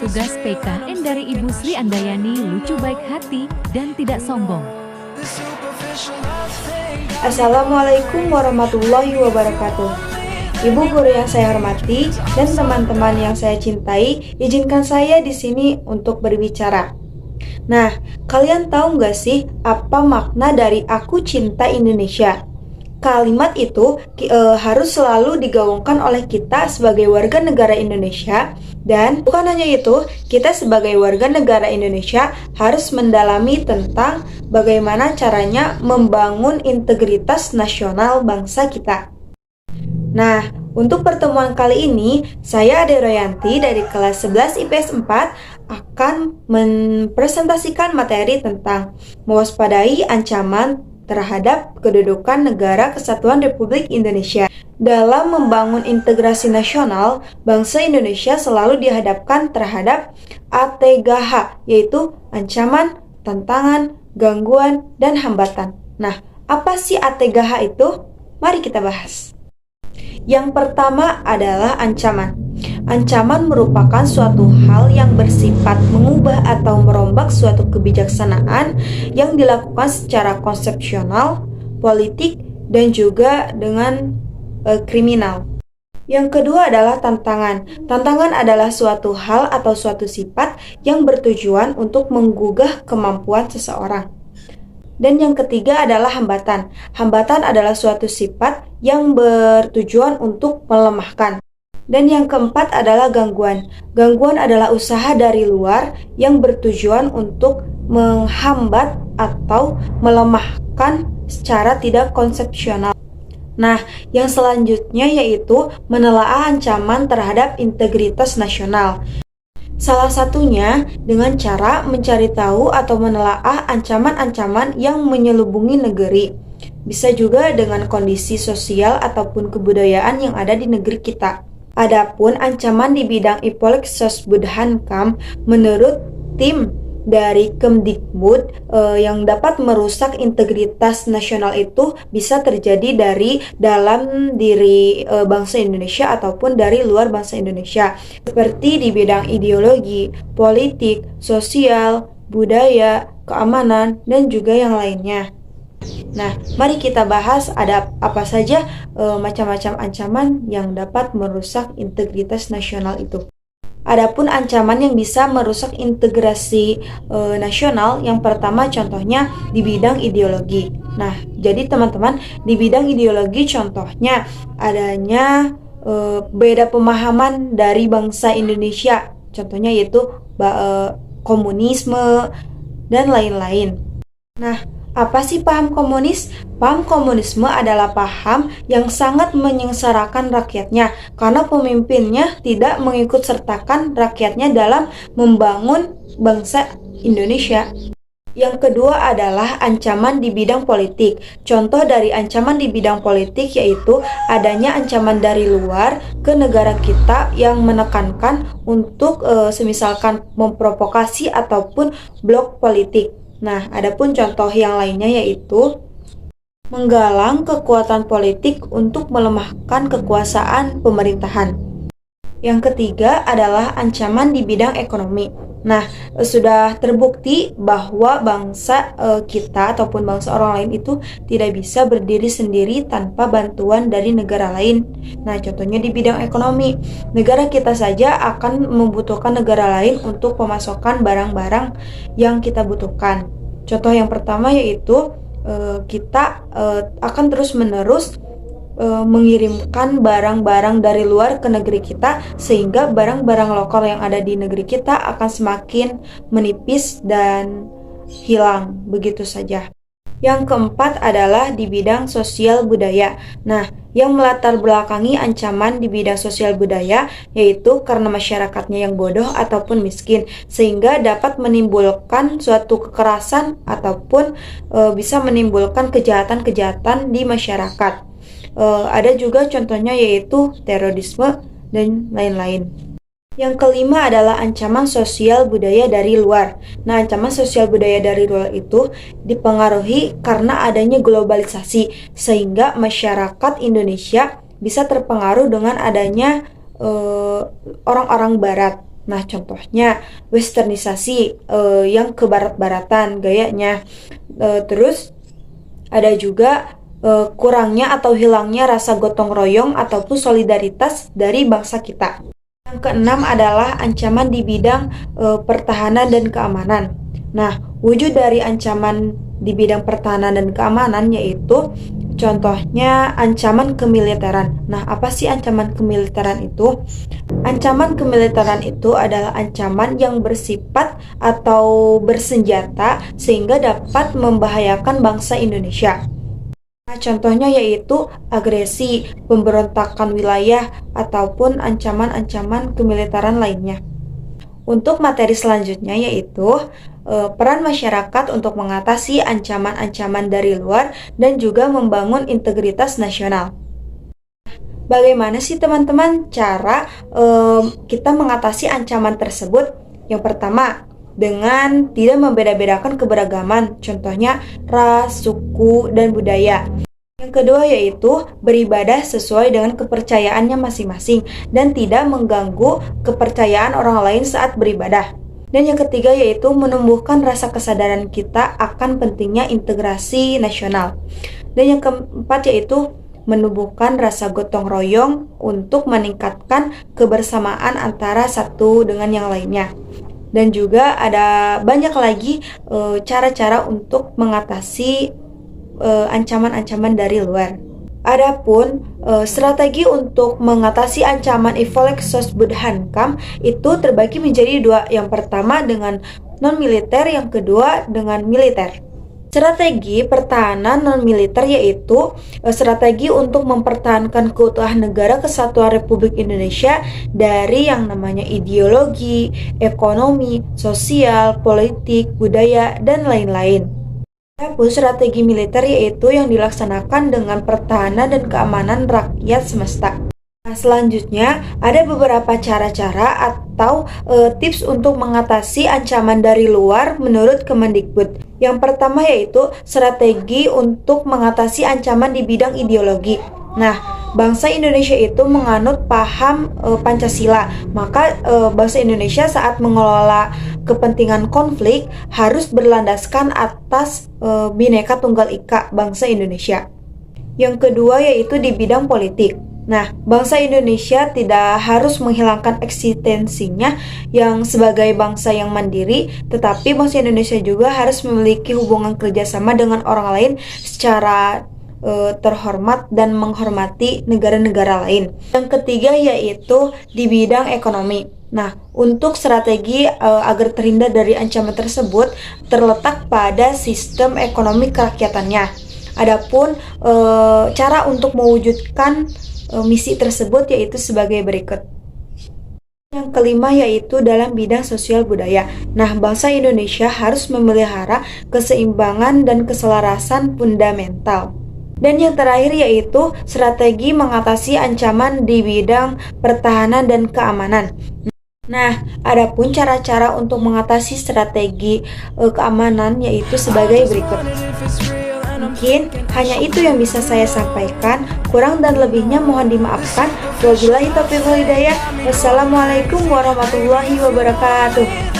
Tugas PKN dari Ibu Sri Andayani lucu baik hati dan tidak sombong. Assalamualaikum warahmatullahi wabarakatuh. Ibu guru yang saya hormati dan teman-teman yang saya cintai, izinkan saya di sini untuk berbicara. Nah, kalian tahu nggak sih apa makna dari Aku Cinta Indonesia? Kalimat itu harus selalu digaungkan oleh kita sebagai warga negara Indonesia, dan bukan hanya itu, kita sebagai warga negara Indonesia harus mendalami tentang bagaimana caranya membangun integritas nasional bangsa kita. Nah, untuk pertemuan kali ini, saya Ade Royanti dari kelas 11 IPS 4 akan mempresentasikan materi tentang mewaspadai ancaman terhadap kedudukan Negara Kesatuan Republik Indonesia. Dalam membangun integrasi nasional, bangsa Indonesia selalu dihadapkan terhadap ATGH, yaitu ancaman, tantangan, gangguan, dan hambatan. Nah, apa sih ATGH itu? Mari kita bahas. Yang pertama adalah ancaman. Ancaman merupakan suatu hal yang bersifat mengubah atau merombak suatu kebijaksanaan yang dilakukan secara konsepsional, politik, dan juga dengan kriminal. Yang kedua adalah tantangan. Tantangan adalah suatu hal atau suatu sifat yang bertujuan untuk menggugah kemampuan seseorang. Dan yang ketiga adalah hambatan. Hambatan adalah suatu sifat yang bertujuan untuk melemahkan. Dan yang keempat adalah gangguan. Gangguan adalah usaha dari luar yang bertujuan untuk menghambat atau melemahkan secara tidak konsepsional. Nah, yang selanjutnya yaitu menelaah ancaman terhadap integritas nasional. Salah satunya dengan cara mencari tahu atau menelaah ancaman-ancaman yang menyelubungi negeri. Bisa juga dengan kondisi sosial ataupun kebudayaan yang ada di negeri kita. Adapun ancaman di bidang Ipolek Sosbudhankam menurut tim dari Kemdikbud yang dapat merusak integritas nasional itu bisa terjadi dari dalam diri bangsa Indonesia ataupun dari luar bangsa Indonesia, seperti di bidang ideologi, politik, sosial, budaya, keamanan, dan juga yang lainnya. Nah, mari kita bahas ada apa saja macam-macam ancaman yang dapat merusak integritas nasional itu. Adapun ancaman yang bisa merusak integrasi nasional, yang pertama contohnya di bidang ideologi. Nah, jadi teman-teman, di bidang ideologi contohnya adanya beda pemahaman dari bangsa Indonesia. Contohnya yaitu komunisme dan lain-lain. Nah, apa sih paham komunis? Paham komunisme adalah paham yang sangat menyengsarakan rakyatnya karena pemimpinnya tidak mengikut sertakan rakyatnya dalam membangun bangsa Indonesia. Yang kedua adalah ancaman di bidang politik. Contoh dari ancaman di bidang politik yaitu adanya ancaman dari luar ke negara kita yang menekankan untuk semisalkan memprovokasi ataupun blok politik. Nah, adapun contoh yang lainnya yaitu menggalang kekuatan politik untuk melemahkan kekuasaan pemerintahan. Yang ketiga adalah ancaman di bidang ekonomi. Nah, sudah terbukti bahwa bangsa kita ataupun bangsa orang lain itu tidak bisa berdiri sendiri tanpa bantuan dari negara lain. Nah, contohnya di bidang ekonomi, negara kita saja akan membutuhkan negara lain untuk pemasokan barang-barang yang kita butuhkan. Contoh yang pertama yaitu kita akan terus-menerus mengirimkan barang-barang dari luar ke negeri kita, sehingga barang-barang lokal yang ada di negeri kita akan semakin menipis dan hilang begitu saja. Yang keempat adalah di bidang sosial budaya. Nah, yang melatar belakangi ancaman di bidang sosial budaya yaitu karena masyarakatnya yang bodoh ataupun miskin, sehingga dapat menimbulkan suatu kekerasan ataupun bisa menimbulkan kejahatan-kejahatan di masyarakat. Ada juga contohnya yaitu terorisme dan lain-lain. Yang kelima adalah ancaman sosial budaya dari luar. Nah, ancaman sosial budaya dari luar itu dipengaruhi karena adanya globalisasi, sehingga masyarakat Indonesia bisa terpengaruh dengan adanya orang-orang barat. Nah, contohnya westernisasi, yang ke barat-baratan gayanya. Terus ada juga kurangnya atau hilangnya rasa gotong royong ataupun solidaritas dari bangsa kita. Yang keenam adalah ancaman di bidang pertahanan dan keamanan. Nah, wujud dari ancaman di bidang pertahanan dan keamanan yaitu contohnya ancaman kemiliteran. Nah, apa sih ancaman kemiliteran itu? Ancaman kemiliteran itu adalah ancaman yang bersifat atau bersenjata sehingga dapat membahayakan bangsa Indonesia. Nah, contohnya yaitu agresi, pemberontakan wilayah, ataupun ancaman-ancaman kemiliteran lainnya. Untuk materi selanjutnya yaitu peran masyarakat untuk mengatasi ancaman-ancaman dari luar dan juga membangun integritas nasional. Bagaimana sih teman-teman cara kita mengatasi ancaman tersebut? Yang pertama, dengan tidak membeda-bedakan keberagaman, contohnya ras, suku, dan budaya. Yang kedua yaitu beribadah sesuai dengan kepercayaannya masing-masing dan tidak mengganggu kepercayaan orang lain saat beribadah. Dan yang ketiga yaitu menumbuhkan rasa kesadaran kita akan pentingnya integrasi nasional. Dan yang keempat yaitu menumbuhkan rasa gotong royong untuk meningkatkan kebersamaan antara satu dengan yang lainnya. Dan juga ada banyak lagi cara-cara untuk mengatasi ancaman-ancaman dari luar. Adapun strategi untuk mengatasi ancaman Evolek Sosbudhankam itu terbagi menjadi dua. Yang pertama dengan non-militer, yang kedua dengan militer. Strategi pertahanan non-militer yaitu strategi untuk mempertahankan keutuhan negara kesatuan Republik Indonesia dari yang namanya ideologi, ekonomi, sosial, politik, budaya, dan lain-lain. Adapun strategi militer yaitu yang dilaksanakan dengan pertahanan dan keamanan rakyat semesta. Nah, selanjutnya ada beberapa cara-cara atau tips untuk mengatasi ancaman dari luar menurut Kemendikbud. Yang pertama yaitu strategi untuk mengatasi ancaman di bidang ideologi. Nah, bangsa Indonesia itu menganut paham Pancasila, maka bangsa Indonesia saat mengelola kepentingan konflik harus berlandaskan atas Bhinneka Tunggal Ika bangsa Indonesia. Yang kedua yaitu di bidang politik. Nah, bangsa Indonesia tidak harus menghilangkan eksistensinya yang sebagai bangsa yang mandiri, tetapi bangsa Indonesia juga harus memiliki hubungan kerjasama dengan orang lain secara terhormat dan menghormati negara-negara lain. Yang ketiga yaitu di bidang ekonomi. Nah, untuk strategi agar terhindar dari ancaman tersebut terletak pada sistem ekonomi kerakyatannya. Adapun cara untuk mewujudkan misi tersebut yaitu sebagai berikut. Yang kelima yaitu dalam bidang sosial budaya. Nah, bangsa Indonesia harus memelihara keseimbangan dan keselarasan fundamental. Dan yang terakhir yaitu strategi mengatasi ancaman di bidang pertahanan dan keamanan. Nah, adapun cara-cara untuk mengatasi strategi keamanan yaitu sebagai berikut. Mungkin hanya itu yang bisa saya sampaikan. Kurang dan lebihnya mohon dimaafkan. Wabillahi taufiq wal hidayah. Wassalamualaikum warahmatullahi wabarakatuh.